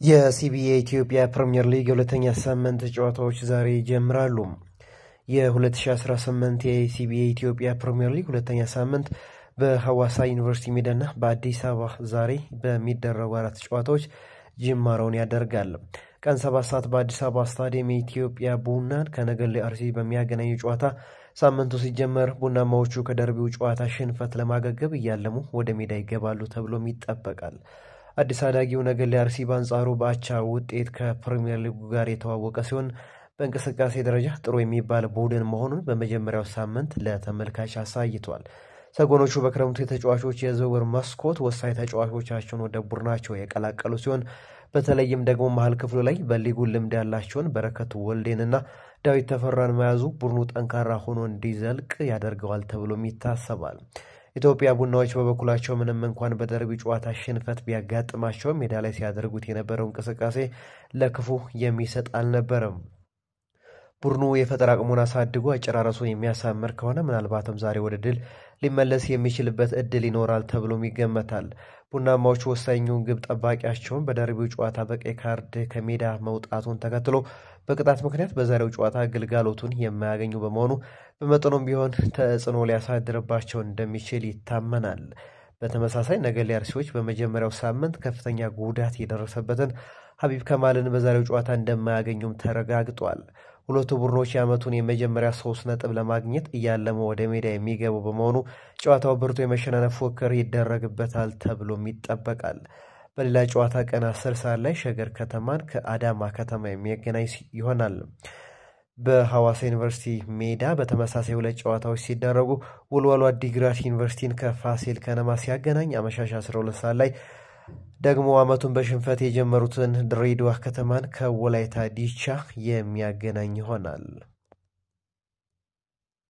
የሲቢኤ ኢትዮጵያ ፕሪሚየር ሊግ የሁለተኛ ሳምንት ጨዋታዎች ዛሬ ይጀምራሉ። የ2018 የሲቢኤ ኢትዮጵያ ፕሪሚየር ሊግ ሁለተኛ ሳምንት በሐዋሳ ዩኒቨርሲቲ ሜዳና በአዲስ አበባ ዛሬ በሚደረጉ አራት ጨዋታዎች ጅማሮውን ያደርጋል። ቀን 7 ሰዓት በአዲስ አበባ ስታዲየም የኢትዮጵያ ቡናን ከነገሌ አርሲ በሚያገናኙ ጨዋታ ሳምንቱ ሲጀመር ቡናማዎቹ ከደርቢው ጨዋታ ሽንፈት ለማገገብ እያለሙ ወደ ሜዳ ይገባሉ ተብሎም ይጠበቃል። አዲስ አዳጊው ነገሌ አርሲ በአንጻሩ በአቻ ውጤት ከፕሪሚየር ሊጉ ጋር የተዋወቀ ሲሆን በእንቅስቃሴ ደረጃ ጥሩ የሚባል ቡድን መሆኑን በመጀመሪያው ሳምንት ለተመልካች አሳይቷል። ሰጎኖቹ በክረምቱ የተጫዋቾች የዝውውር መስኮት ወሳኝ ተጫዋቾቻቸውን ወደ ቡድናቸው የቀላቀሉ ሲሆን በተለይም ደግሞ መሀል ክፍሉ ላይ በሊጉ ልምድ ያላቸውን በረከቱ ወልዴንና ዳዊት ተፈራን መያዙ ቡድኑ ጠንካራ ሆኖ እንዲዘልቅ ያደርገዋል ተብሎም ይታሰባል። ኢትዮጵያ ቡናዎች በበኩላቸው ምንም እንኳን በደርቢ ጨዋታ ሽንፈት ቢያጋጥማቸውም ሜዳ ላይ ሲያደርጉት የነበረው እንቅስቃሴ ለክፉ የሚሰጥ አልነበረም። ቡድኑ የፈጠራ አቅሙን አሳድጎ አጨራረሱን የሚያሳምር ከሆነ ምናልባትም ዛሬ ወደ ድል ሊመለስ የሚችልበት እድል ይኖራል ተብሎም ይገመታል። ቡናማዎቹ ወሳኙን ግብ ጠባቂያቸውን በደርቢው ጨዋታ በቀይ ካርድ ከሜዳ መውጣቱን ተከትሎ በቅጣት ምክንያት በዛሬው ጨዋታ ግልጋሎቱን የማያገኙ በመሆኑ በመጠኑም ቢሆን ተጽዕኖ ሊያሳድርባቸው እንደሚችል ይታመናል። በተመሳሳይ ነገሌ አርሲዎች በመጀመሪያው ሳምንት ከፍተኛ ጉዳት የደረሰበትን ሀቢብ ከማልን በዛሬው ጨዋታ እንደማያገኙም ተረጋግጧል። ሁለቱ ቡድኖች የዓመቱን የመጀመሪያ 3 ነጥብ ለማግኘት እያለሙ ወደ ሜዳ የሚገቡ በመሆኑ ጨዋታው ብርቱ የመሸናነፍ ፉክክር ይደረግበታል ተብሎም ይጠበቃል። በሌላ ጨዋታ ቀን 10 ሰዓት ላይ ሸገር ከተማን ከአዳማ ከተማ የሚያገናኝ ይሆናል። በሐዋሳ ዩኒቨርሲቲ ሜዳ በተመሳሳይ 2 ጨዋታዎች ሲደረጉ ወልዋሎ አዲግራት ዩኒቨርሲቲን ከፋሲል ከነማ ሲያገናኝ አመሻሽ 12 ሰዓት ላይ ደግሞ ዓመቱን በሽንፈት የጀመሩትን ድሬዳዋ ከተማን ከወላይታ ዲቻ የሚያገናኝ ይሆናል።